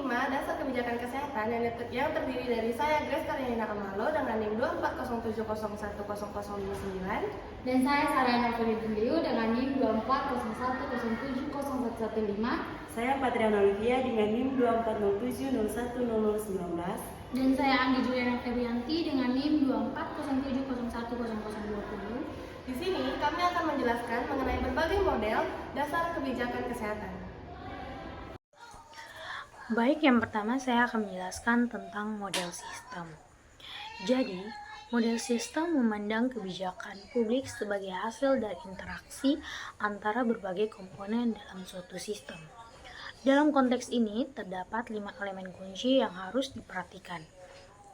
5 Dasar Kebijakan Kesehatan yang terdiri dari saya, Grace Karyana Amalo, dengan NIM 2407010029. Dan saya Sarana Filiu dengan NIM 2401070115. Saya Patriana Olivia dengan NIM 2407010019. Dan saya Anggi Juliana Febrianti dengan NIM 2407010020. Di sini kami akan menjelaskan mengenai berbagai model dasar kebijakan kesehatan. Baik, yang pertama saya akan menjelaskan tentang model sistem. Jadi, model sistem memandang kebijakan publik sebagai hasil dari interaksi antara berbagai komponen dalam suatu sistem. Dalam konteks ini, terdapat 5 elemen kunci yang harus diperhatikan.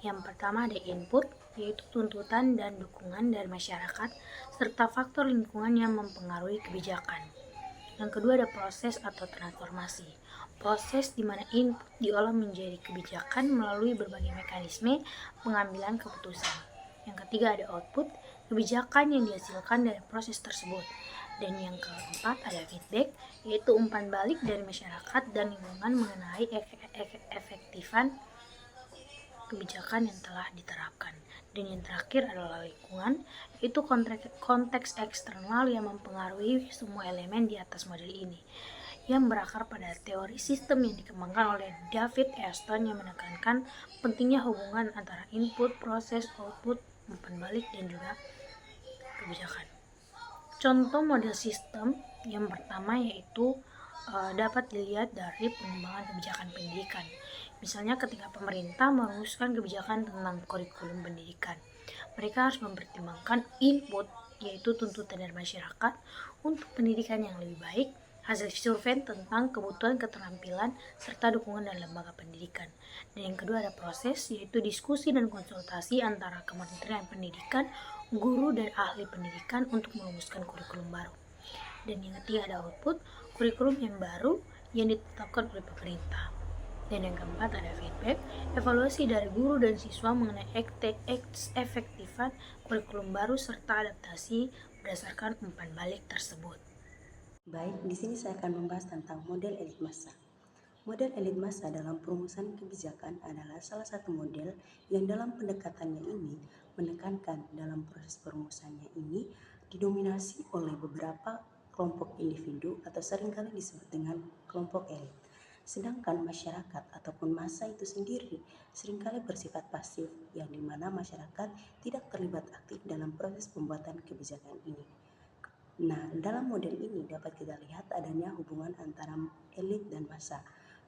Yang pertama ada input, yaitu tuntutan dan dukungan dari masyarakat, serta faktor lingkungan yang mempengaruhi kebijakan. Yang kedua ada proses atau transformasi. Proses di mana input diolah menjadi kebijakan melalui berbagai mekanisme pengambilan keputusan. Yang ketiga ada output, kebijakan yang dihasilkan dari proses tersebut. Dan yang keempat ada feedback, yaitu umpan balik dari masyarakat dan lingkungan mengenai efektifan kebijakan yang telah diterapkan. Dan yang terakhir adalah lingkungan, yaitu konteks eksternal yang mempengaruhi semua elemen di atas model ini, yang berakar pada teori sistem yang dikembangkan oleh David Easton yang menekankan pentingnya hubungan antara input, proses, output, umpan balik, dan juga kebijakan. Contoh model sistem yang pertama yaitu dapat dilihat dari pengembangan kebijakan pendidikan. Misalnya ketika pemerintah merumuskan kebijakan tentang kurikulum pendidikan, mereka harus mempertimbangkan input, yaitu tuntutan dari masyarakat untuk pendidikan yang lebih baik, hasil survei tentang kebutuhan keterampilan, serta dukungan dari lembaga pendidikan. Dan yang kedua ada proses, yaitu diskusi dan konsultasi antara Kementerian Pendidikan, guru, dan ahli pendidikan untuk merumuskan kurikulum baru. Dan yang ketiga ada output, kurikulum yang baru yang ditetapkan oleh pemerintah. Dan yang keempat ada feedback, evaluasi dari guru dan siswa mengenai efektifan kurikulum baru serta adaptasi berdasarkan umpan balik tersebut. Baik, di sini saya akan membahas tentang model elit massa. Model elit massa dalam perumusan kebijakan adalah salah satu model yang dalam pendekatannya ini menekankan dalam proses perumusannya ini didominasi oleh beberapa kelompok individu atau seringkali disebut dengan kelompok elit. Sedangkan masyarakat ataupun massa itu sendiri seringkali bersifat pasif, yang dimana masyarakat tidak terlibat aktif dalam proses pembuatan kebijakan ini. Nah, dalam model ini dapat kita lihat adanya hubungan antara elit dan massa.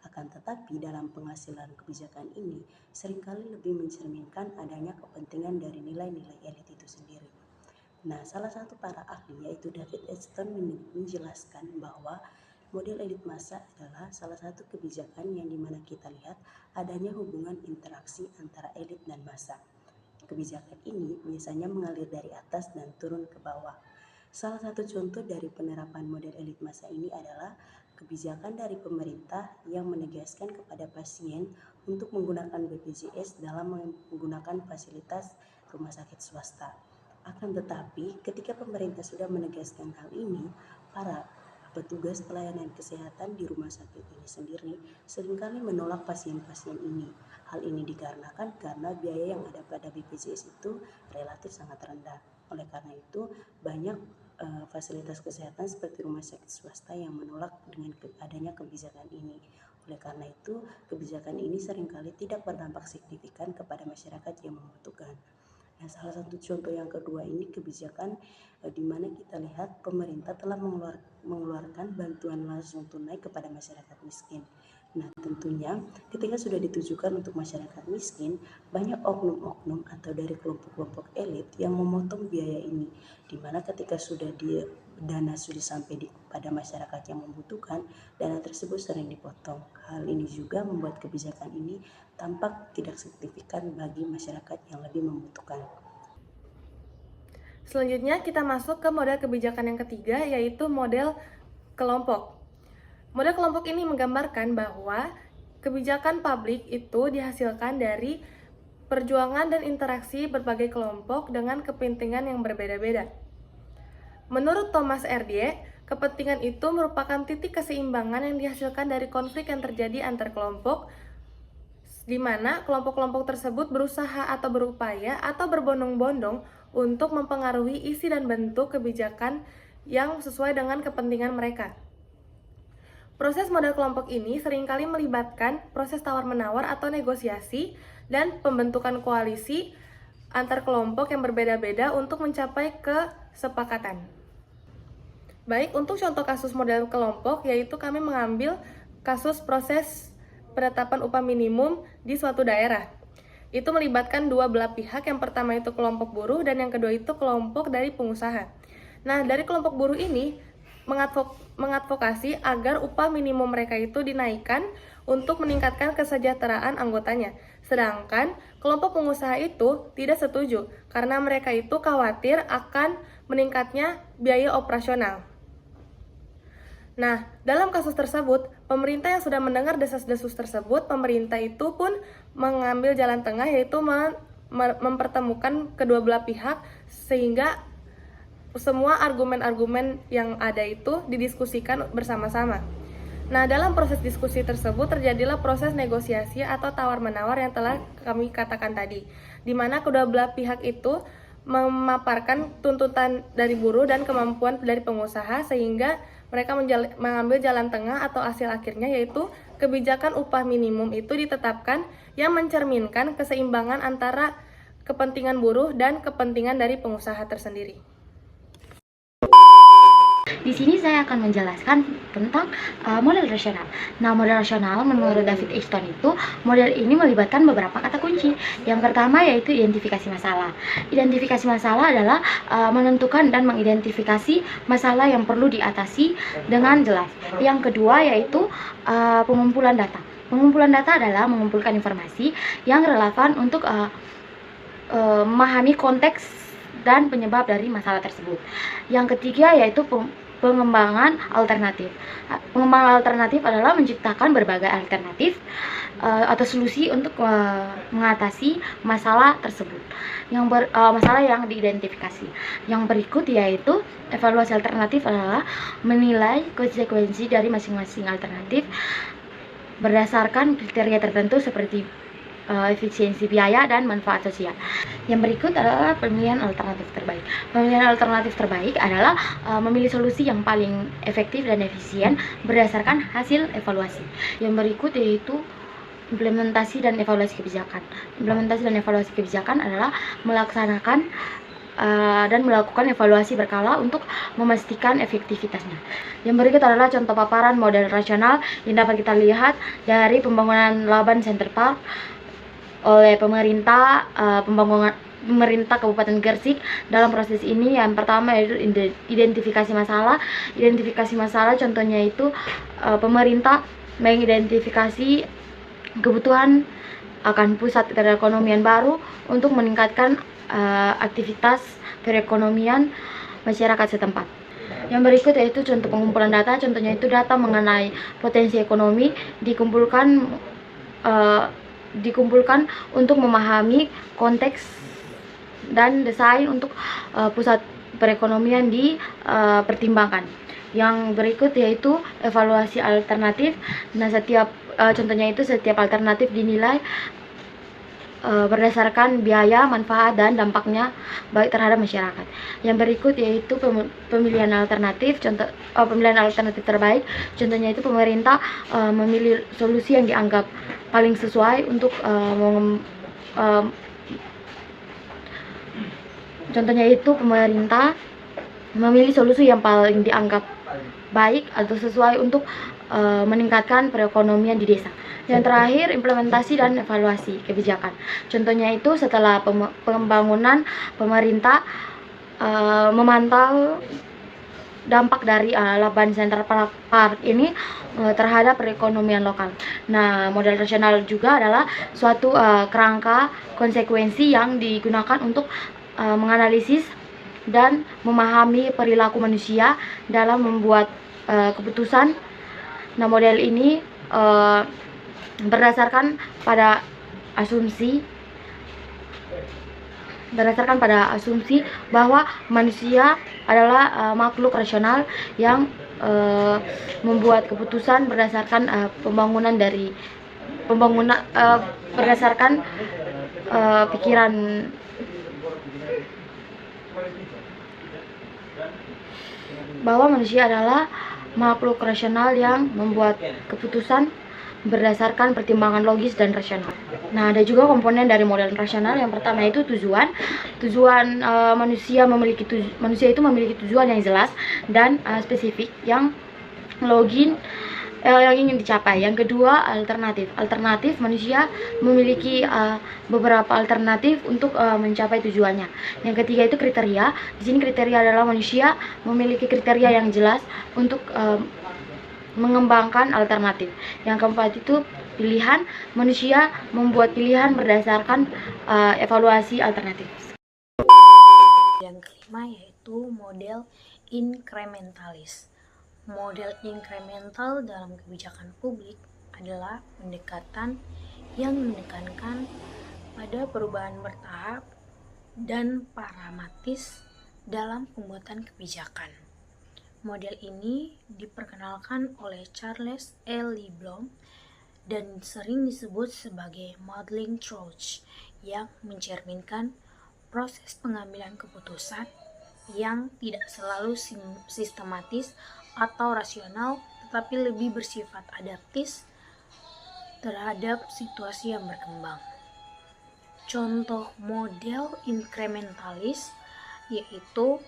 Akan tetapi dalam penghasilan kebijakan ini seringkali lebih mencerminkan adanya kepentingan dari nilai-nilai elit itu sendiri. Nah, salah satu para ahli yaitu David Easton menjelaskan bahwa model elit massa adalah salah satu kebijakan yang dimana kita lihat adanya hubungan interaksi antara elit dan massa. Kebijakan ini biasanya mengalir dari atas dan turun ke bawah. Salah satu contoh dari penerapan model elit massa ini adalah kebijakan dari pemerintah yang menegaskan kepada pasien untuk menggunakan BPJS dalam menggunakan fasilitas rumah sakit swasta. Akan tetapi, ketika pemerintah sudah menegaskan hal ini, para petugas pelayanan kesehatan di rumah sakit ini sendiri seringkali menolak pasien-pasien ini. Hal ini dikarenakan karena biaya yang ada pada BPJS itu relatif sangat rendah. Oleh karena itu, banyak fasilitas kesehatan seperti rumah sakit swasta yang menolak dengan adanya kebijakan ini. Oleh karena itu, kebijakan ini seringkali tidak berdampak signifikan kepada masyarakat yang membutuhkan. Nah, salah satu contoh yang kedua ini kebijakan di mana kita lihat pemerintah telah mengeluarkan bantuan langsung tunai kepada masyarakat miskin. Nah, tentunya ketika sudah ditujukan untuk masyarakat miskin, banyak oknum-oknum atau dari kelompok-kelompok elit yang memotong biaya ini, di mana ketika dana sudah sampai pada masyarakat yang membutuhkan, dana tersebut sering dipotong. Hal ini juga membuat kebijakan ini tampak tidak signifikan bagi masyarakat yang lebih membutuhkan. Selanjutnya kita masuk ke model kebijakan yang ketiga, yaitu model kelompok. Model kelompok ini menggambarkan bahwa kebijakan publik itu dihasilkan dari perjuangan dan interaksi berbagai kelompok dengan kepentingan yang berbeda-beda. Menurut Thomas R. kepentingan itu merupakan titik keseimbangan yang dihasilkan dari konflik yang terjadi antar kelompok di mana kelompok-kelompok tersebut berusaha atau berupaya atau berbondong-bondong untuk mempengaruhi isi dan bentuk kebijakan yang sesuai dengan kepentingan mereka. Proses model kelompok ini seringkali melibatkan proses tawar-menawar atau negosiasi dan pembentukan koalisi antar kelompok yang berbeda-beda untuk mencapai kesepakatan. Baik, untuk contoh kasus model kelompok, yaitu kami mengambil kasus proses penetapan upah minimum di suatu daerah. Itu melibatkan dua belah pihak, yang pertama itu kelompok buruh dan yang kedua itu kelompok dari pengusaha. Nah, dari kelompok buruh ini mengadvokasi agar upah minimum mereka itu dinaikkan untuk meningkatkan kesejahteraan anggotanya. Sedangkan kelompok pengusaha itu tidak setuju karena mereka itu khawatir akan meningkatnya biaya operasional. Nah, dalam kasus tersebut, pemerintah yang sudah mendengar desas-desus tersebut, pemerintah itu pun mengambil jalan tengah, yaitu mempertemukan kedua belah pihak sehingga semua argumen-argumen yang ada itu didiskusikan bersama-sama. Nah, dalam proses diskusi tersebut terjadilah proses negosiasi atau tawar-menawar yang telah kami katakan tadi, di mana kedua belah pihak itu memaparkan tuntutan dari buruh dan kemampuan dari pengusaha sehingga mereka mengambil jalan tengah atau hasil akhirnya, yaitu kebijakan upah minimum itu ditetapkan yang mencerminkan keseimbangan antara kepentingan buruh dan kepentingan dari pengusaha tersendiri. Di sini saya akan menjelaskan tentang model rasional. Nah, model rasional menurut David Easton itu, model ini melibatkan beberapa kata kunci. Yang pertama yaitu identifikasi masalah. Identifikasi masalah adalah menentukan dan mengidentifikasi masalah yang perlu diatasi dengan jelas. Yang kedua yaitu pengumpulan data. Pengumpulan data adalah mengumpulkan informasi yang relevan untuk memahami konteks dan penyebab dari masalah tersebut. Yang ketiga yaitu pengembangan alternatif. Pengembangan alternatif adalah menciptakan berbagai alternatif atau solusi untuk mengatasi masalah tersebut. Masalah yang diidentifikasi. Yang berikut yaitu evaluasi alternatif adalah menilai konsekuensi dari masing-masing alternatif berdasarkan kriteria tertentu seperti efisiensi biaya dan manfaat sosial. Yang berikut adalah pemilihan alternatif terbaik. Pemilihan alternatif terbaik adalah memilih solusi yang paling efektif dan efisien berdasarkan hasil evaluasi. Yang berikut yaitu implementasi dan evaluasi kebijakan. Implementasi dan evaluasi kebijakan adalah melaksanakan dan melakukan evaluasi berkala untuk memastikan efektivitasnya. Yang berikut adalah contoh paparan model rasional yang dapat kita lihat dari pembangunan Laban Center Park oleh pemerintah Kabupaten Gresik. Dalam proses ini yang pertama yaitu identifikasi masalah. Identifikasi masalah contohnya itu pemerintah mengidentifikasi kebutuhan akan pusat perekonomian baru untuk meningkatkan aktivitas perekonomian masyarakat setempat. Yang berikut yaitu contoh pengumpulan data. Contohnya itu data mengenai potensi ekonomi dikumpulkan untuk memahami konteks dan desain untuk pusat perekonomian dipertimbangkan. Yang berikut yaitu evaluasi alternatif. Nah, contohnya itu setiap alternatif dinilai berdasarkan biaya, manfaat, dan dampaknya baik terhadap masyarakat. Yang berikut yaitu pemilihan alternatif. Pemilihan alternatif terbaik. Contohnya itu pemerintah memilih solusi yang dianggap paling sesuai untuk contohnya itu pemerintah memilih solusi yang paling dianggap baik atau sesuai untuk meningkatkan perekonomian di desa. Yang terakhir, implementasi dan evaluasi kebijakan. Contohnya itu setelah pembangunan, pemerintah memantau dampak dari Laban Center Park ini terhadap perekonomian lokal. Nah, model rasional juga adalah suatu kerangka konsekuensi yang digunakan untuk menganalisis dan memahami perilaku manusia dalam membuat keputusan. Nah, model ini berdasarkan pada asumsi bahwa manusia adalah makhluk rasional yang membuat keputusan berdasarkan pembangunan dari pembangunan berdasarkan pikiran bahwa manusia adalah makhluk rasional yang membuat keputusan berdasarkan pertimbangan logis dan rasional. Nah, ada juga komponen dari model rasional. Yang pertama itu tujuan. Manusia itu memiliki tujuan yang jelas dan spesifik yang yang ingin dicapai. Yang kedua, alternatif. Manusia memiliki beberapa alternatif untuk mencapai tujuannya. Yang ketiga itu kriteria. Di sini kriteria adalah manusia memiliki kriteria yang jelas untuk mengembangkan alternatif. Yang keempat itu pilihan. Manusia membuat pilihan berdasarkan evaluasi alternatif. Yang kelima yaitu model inkrementalis. Model inkremental dalam kebijakan publik adalah pendekatan yang menekankan pada perubahan bertahap dan pragmatis dalam pembuatan kebijakan. Model ini diperkenalkan oleh Charles L. Liblom dan sering disebut sebagai modeling approach yang mencerminkan proses pengambilan keputusan yang tidak selalu sistematis atau rasional, tetapi lebih bersifat adaptif terhadap situasi yang berkembang. Contoh model inkrementalis yaitu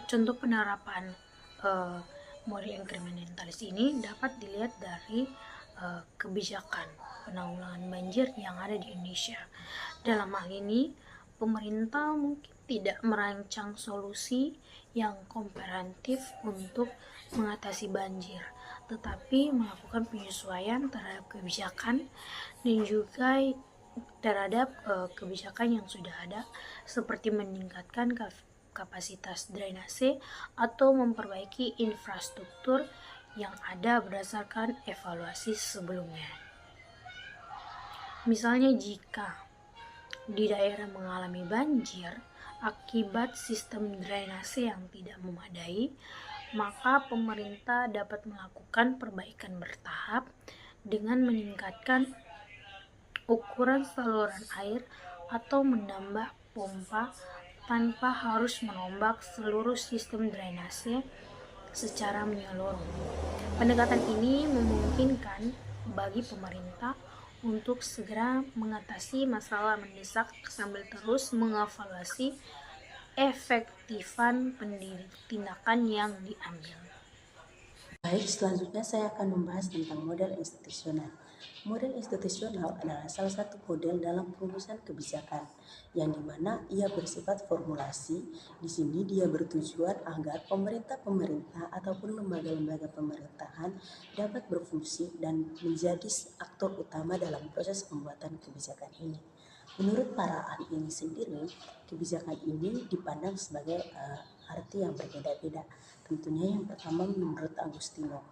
contoh penerapan model inkrementalis ini dapat dilihat dari kebijakan penanggulangan banjir yang ada di Indonesia. Dalam hal ini, pemerintah mungkin tidak merancang solusi yang komprehensif untuk mengatasi banjir, tetapi melakukan penyesuaian terhadap kebijakan dan juga terhadap kebijakan yang sudah ada, seperti meningkatkan kapasitas drainase atau memperbaiki infrastruktur yang ada berdasarkan evaluasi sebelumnya. Misalnya jika di daerah mengalami banjir akibat sistem drainase yang tidak memadai, maka pemerintah dapat melakukan perbaikan bertahap dengan meningkatkan ukuran saluran air atau menambah pompa tanpa harus menombak seluruh sistem drainase secara menyeluruh. Pendekatan ini memungkinkan bagi pemerintah untuk segera mengatasi masalah mendesak sambil terus mengevaluasi efektifan tindakan yang diambil. Baik, selanjutnya saya akan membahas tentang model institusional. Model institusional adalah salah satu model dalam perumusan kebijakan, yang dimana ia bersifat formulasi. Di sini dia bertujuan agar pemerintah ataupun lembaga-lembaga pemerintahan dapat berfungsi dan menjadi aktor utama dalam proses pembuatan kebijakan ini. Menurut para ahli ini sendiri, kebijakan ini dipandang sebagai arti yang berbeda-beda. Tentunya yang pertama menurut Agustino.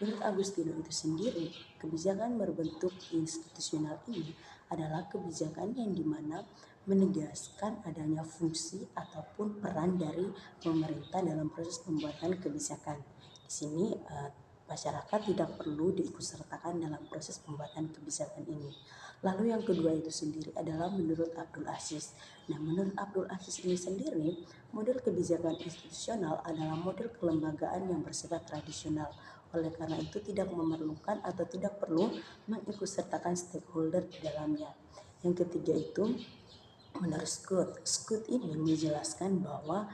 Menurut Agustino itu sendiri, kebijakan berbentuk institusional ini adalah kebijakan yang dimana menegaskan adanya fungsi ataupun peran dari pemerintah dalam proses pembuatan kebijakan. Di sini masyarakat tidak perlu diikutsertakan dalam proses pembuatan kebijakan ini. Lalu yang kedua itu sendiri adalah menurut Abdul Aziz. Nah, menurut Abdul Aziz ini sendiri, model kebijakan institusional adalah model kelembagaan yang bersifat tradisional. Oleh karena itu tidak memerlukan atau tidak perlu mengikutsertakan stakeholder di dalamnya. Yang ketiga itu menurut Scott ini menjelaskan bahwa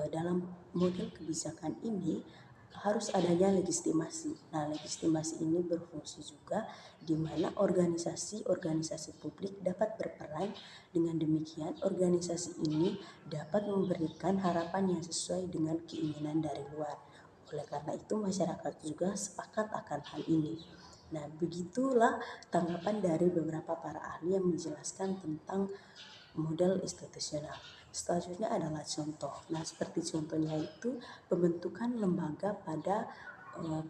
dalam model kebijakan ini harus adanya legitimasi. Nah, legitimasi ini berfungsi juga di mana organisasi publik dapat berperan. Dengan demikian, organisasi ini dapat memberikan harapan yang sesuai dengan keinginan dari luar. Oleh karena itu, masyarakat juga sepakat akan hal ini. Nah, begitulah tanggapan dari beberapa para ahli yang menjelaskan tentang model institusional. Selanjutnya adalah contoh. Nah, seperti contohnya itu pembentukan lembaga pada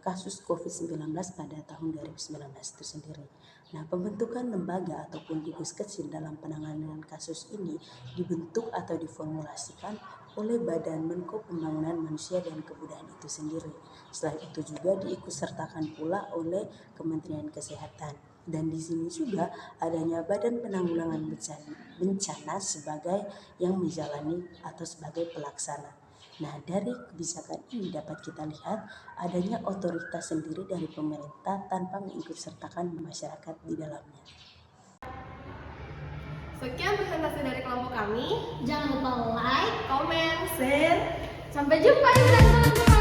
kasus COVID-19 pada tahun 2019 itu sendiri. Nah, pembentukan lembaga ataupun gugus kecil dalam penanganan kasus ini dibentuk atau diformulasikan oleh Badan Menko Pembangunan Manusia dan Kebudayaan itu sendiri. Selain itu juga diikutsertakan pula oleh Kementerian Kesehatan. Dan di sini juga adanya Badan Penanggulangan Bencana sebagai yang menjalani atau sebagai pelaksana. Nah, dari kebijakan ini dapat kita lihat adanya otoritas sendiri dari pemerintah tanpa mengikutsertakan masyarakat di dalamnya. Sekian presentasi dari kelompok kami. Jangan lupa like, Komen, share. sampai jumpa di kelas